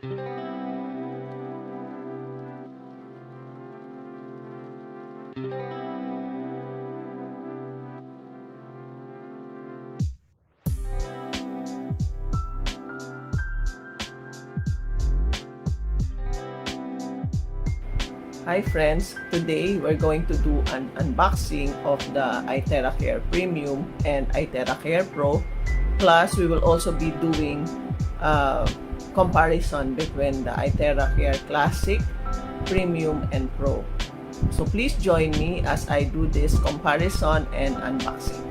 Hi friends, today we're going to do an unboxing of the ITeracare Premium and ITeracare Pro. Plus, we will also be doing a comparison between the ITeracare Classic, Premium, and Pro. So please join me as I do this comparison and unboxing.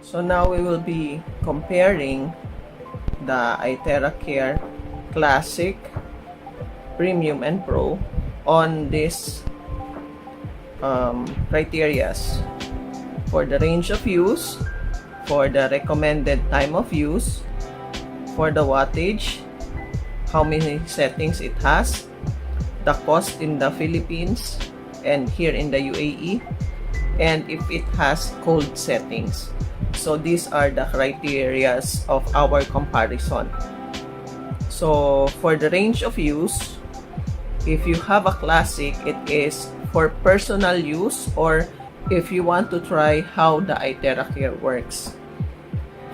So now we will be comparing the ITeracare Classic, Premium, and Pro on these criterias for the range of use, for the recommended time of use, for the wattage, how many settings it has, the cost in the Philippines and here in the UAE, and if it has cold settings. So these are the criteria of our comparison. So for the range of use, if you have a Classic, it is for personal use or if you want to try how the ITeracare works.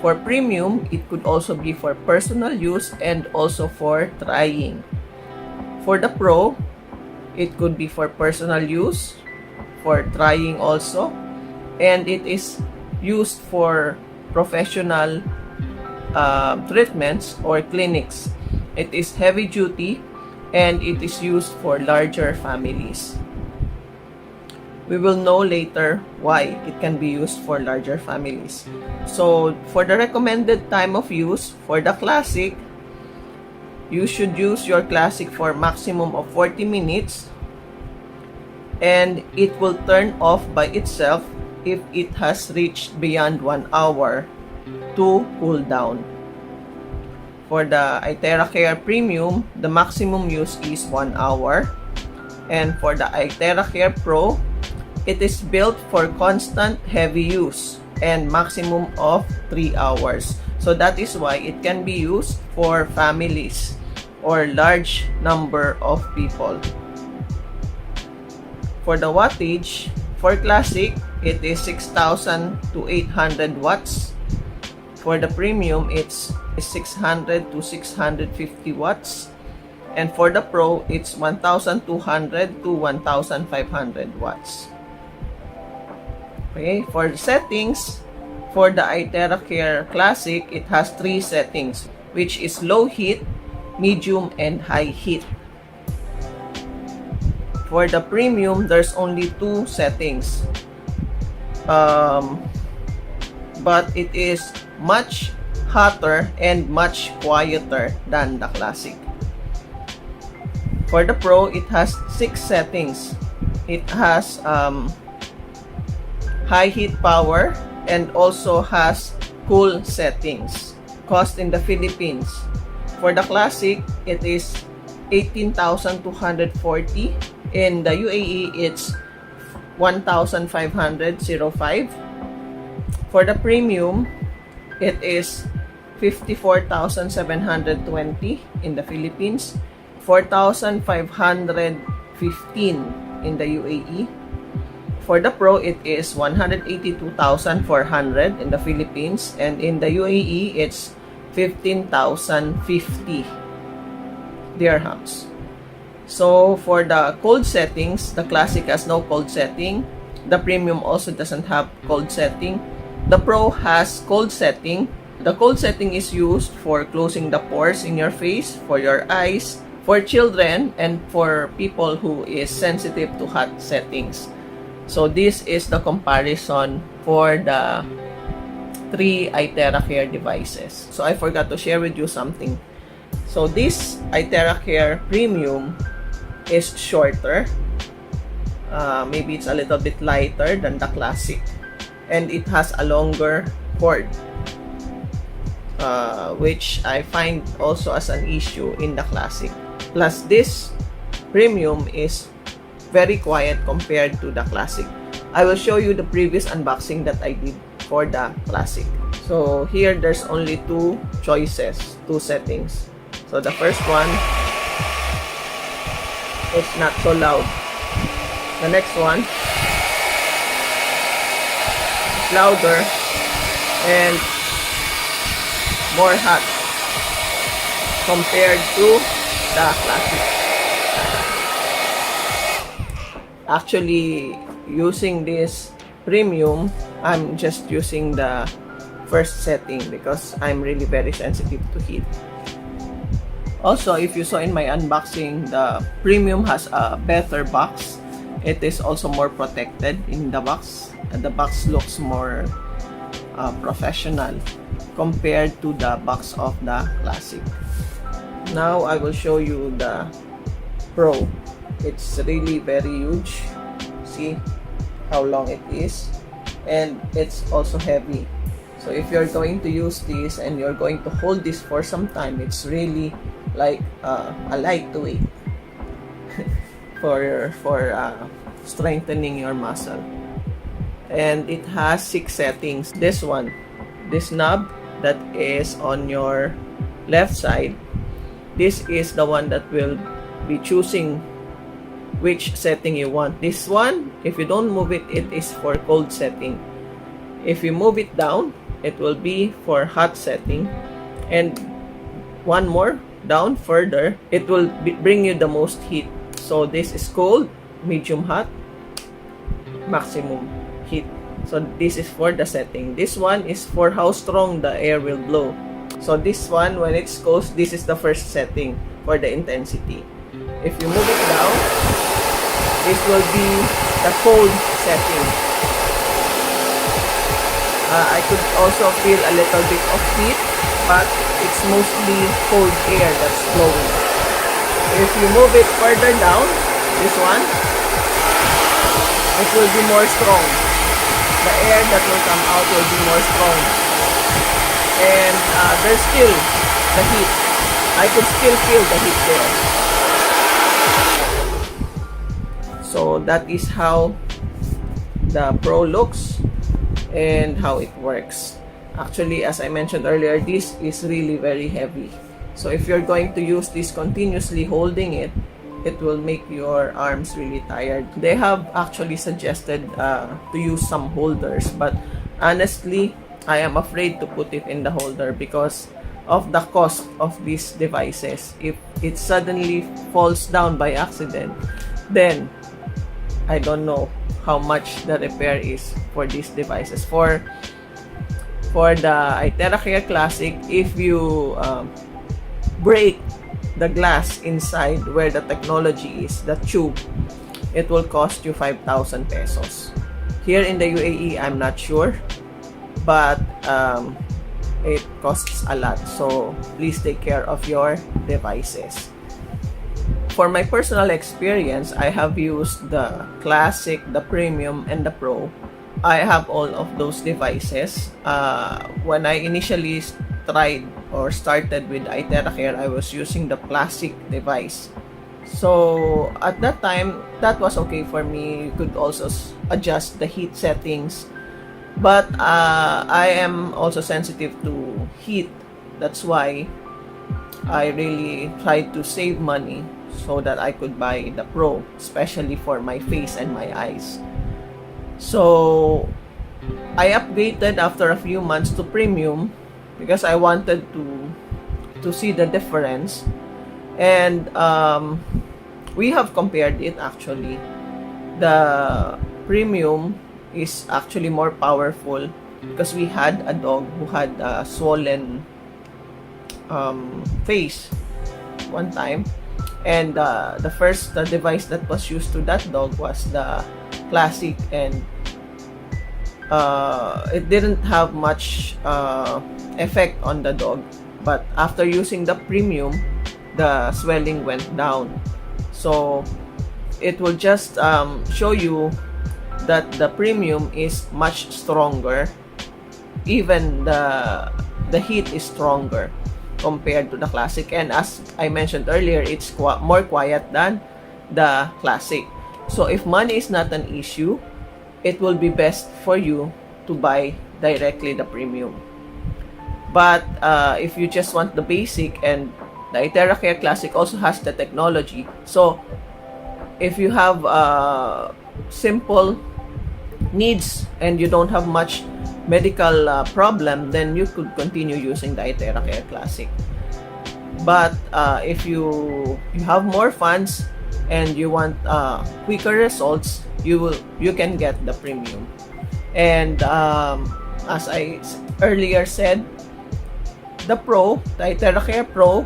For Premium, it could also be for personal use and also for trying. For the Pro, it could be for personal use, for trying also, and it is used for professional treatments or clinics. It is heavy duty and it is used for larger families. We will know later why it can be used for larger families. So for the recommended time of use, for the Classic, you should use your Classic for maximum of 40 minutes and it will turn off by itself if it has reached beyond 1 hour to cool down. For the ITeracare Premium, the maximum use is 1 hour. And for the ITeracare Pro, it is built for constant heavy use and maximum of 3 hours. So that is why it can be used for families or large number of people. For the wattage, for Classic, it is 6,000 to 800 watts. For the Premium, it's 600 to 650 watts. And for the Pro, it's 1,200 to 1,500 watts. Okay, for the settings, for the ITeracare Classic, it has 3 settings, which is low heat, medium, and high heat. For the Premium, there's only 2 settings. But it is much hotter and much quieter than the Classic. For the Pro, it has 6 settings. It has high heat power and also has cool settings. Cost in the Philippines. For the Classic, it is 18,240. In the UAE, it's 1,505. For the Premium, it is 54,720 in the Philippines, 4,515 in the UAE. For the Pro, it is 182,400 in the Philippines, and in the UAE, it's 15,050 dirhams. So for the cold settings, the Classic has no cold setting. The Premium also doesn't have cold setting. The Pro has cold setting. The cold setting is used for closing the pores in your face, for your eyes, for children, and for people who is sensitive to hot settings. So this is the comparison for the 3 ITeracare devices. So I forgot to share with you something. So this ITeracare Premium is shorter. Maybe it's a little bit lighter than the Classic. And it has a longer cord. Which I find also as an issue in the Classic. Plus this Premium is very quiet compared to the Classic. I will show you the previous unboxing that I did for the Classic. So here there's only two choices, two settings. So the first one is not so loud. The next one is louder and more hot compared to the Classic. Actually, using this Premium, I'm just using the first setting because I'm really very sensitive to heat. Also, if you saw in my unboxing, the Premium has a better box. It is also more protected in the box, and the box looks more professional compared to the box of the Classic. Now I will show you the Pro. It's really very huge. See how long it is, and it's also heavy. So if you're going to use this and you're going to hold this for some time, it's really like a lightweight for strengthening your muscle. And it has 6 settings. This one, this knob that is on your left side, this is the one that will be choosing which setting you want. This one, if you don't move it, it is for cold setting. If you move it down, it will be for hot setting. And one more down further, it will bring you the most heat. So this is cold, medium hot, maximum heat. So this is for the setting. This one is for how strong the air will blow. So this one, when it's cold, this is the first setting for the intensity. If you move it down, this will be the cold setting. I could also feel a little bit of heat, but it's mostly cold air that's blowing. If you move it further down, this one, it will be more strong. The air that will come out will be more strong. And there's still the heat. I could still feel the heat there. So that is how the Pro looks and how it works. Actually, as I mentioned earlier, this is really very heavy. So if you're going to use this continuously holding it, it will make your arms really tired. They have actually suggested to use some holders, but honestly, I am afraid to put it in the holder because of the cost of these devices. If it suddenly falls down by accident, then I don't know how much the repair is for these devices. For the ITeracare Classic, if you break the glass inside where the technology is, the tube, it will cost you 5,000 pesos. Here in the UAE, I'm not sure, but it costs a lot. So please take care of your devices. For my personal experience, I have used the Classic, the Premium, and the Pro. I have all of those devices. When I initially tried or started with ITeracare, I was using the Classic device. So at that time, that was okay for me. You could also adjust the heat settings. But I am also sensitive to heat. That's why I really tried to save money so that I could buy the Pro, especially for my face and my eyes. So I upgraded after a few months to Premium because I wanted to see the difference. And we have compared it actually. The Premium is actually more powerful because we had a dog who had a swollen face one time, and the first device that was used to that dog was the Classic, and it didn't have much effect on the dog, but after using the Premium, the swelling went down. So it will just show you that the Premium is much stronger. Even the heat is stronger compared to the Classic, and as I mentioned earlier, it's more quiet than the Classic. So if money is not an issue, it will be best for you to buy directly the Premium. But if you just want the basic, and the ITeracare Classic also has the technology, so if you have simple needs and you don't have much medical problem, then you could continue using the ITeracare Classic. But if you have more funds and you want quicker results, you can get the Premium. And as I earlier said, the ITeracare Pro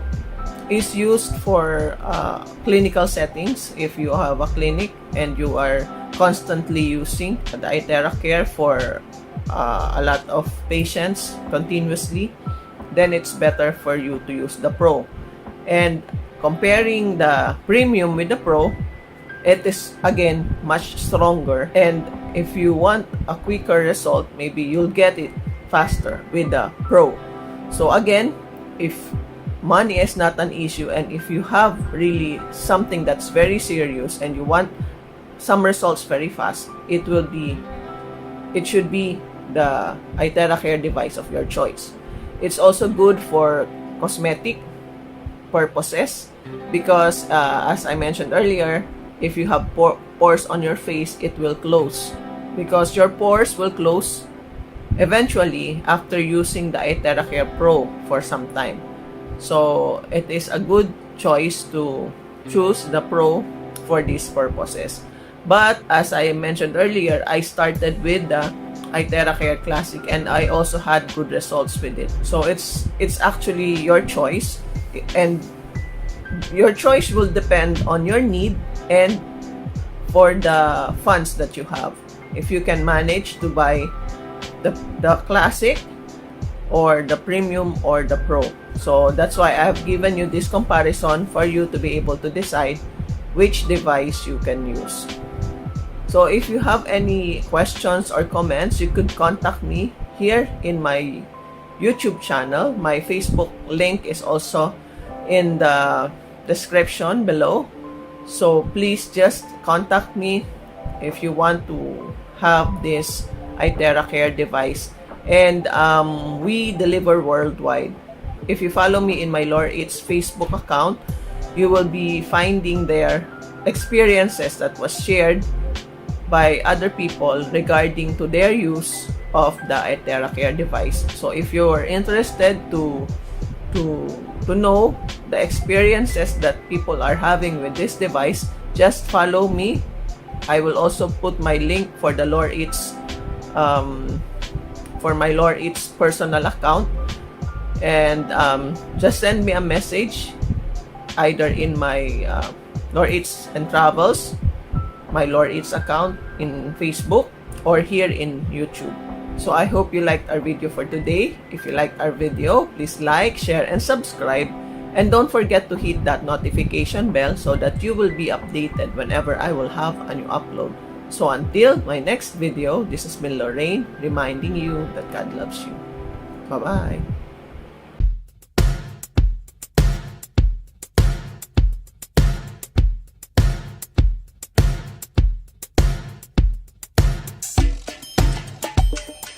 is used for clinical settings. If you have a clinic and you are constantly using the ITeracare for a lot of patients continuously, then it's better for you to use the Pro. And comparing the Premium with the Pro, it is again much stronger. And if you want a quicker result, maybe you'll get it faster with the Pro. So again, if money is not an issue, and if you have really something that's very serious and you want some results very fast, it should be the ITeracare device of your choice. It's also good for cosmetic purposes because as I mentioned earlier, if you have pores on your face, it will close, because your pores will close eventually after using the ITeracare Pro for some time. So it is a good choice to choose the Pro for these purposes. But as I mentioned earlier, I started with the ITeracare Classic and I also had good results with it. So it's actually your choice, and your choice will depend on your need and for the funds that you have. If you can manage to buy the Classic or the Premium or the Pro. So that's why I've given you this comparison for you to be able to decide which device you can use. So if you have any questions or comments, you could contact me here in my YouTube channel. My Facebook link is also in the description below. So please just contact me if you want to have this ITeracare device. And we deliver worldwide. If you follow me in my Lore Eats Facebook account, you will be finding there experiences that was shared by other people regarding to their use of the ITeracare device. So if you're interested to know the experiences that people are having with this device, just follow me. I will also put my link for the Lore Eats for my Lore Eats personal account, and just send me a message either in my Lore Eats and Travels, my Lore Eats account in Facebook, or here in YouTube. So I hope you liked our video for today. If you liked our video, please like, share, and subscribe. And don't forget to hit that notification bell so that you will be updated whenever I will have a new upload. So until my next video, this has been Lorraine reminding you that God loves you. Bye-bye.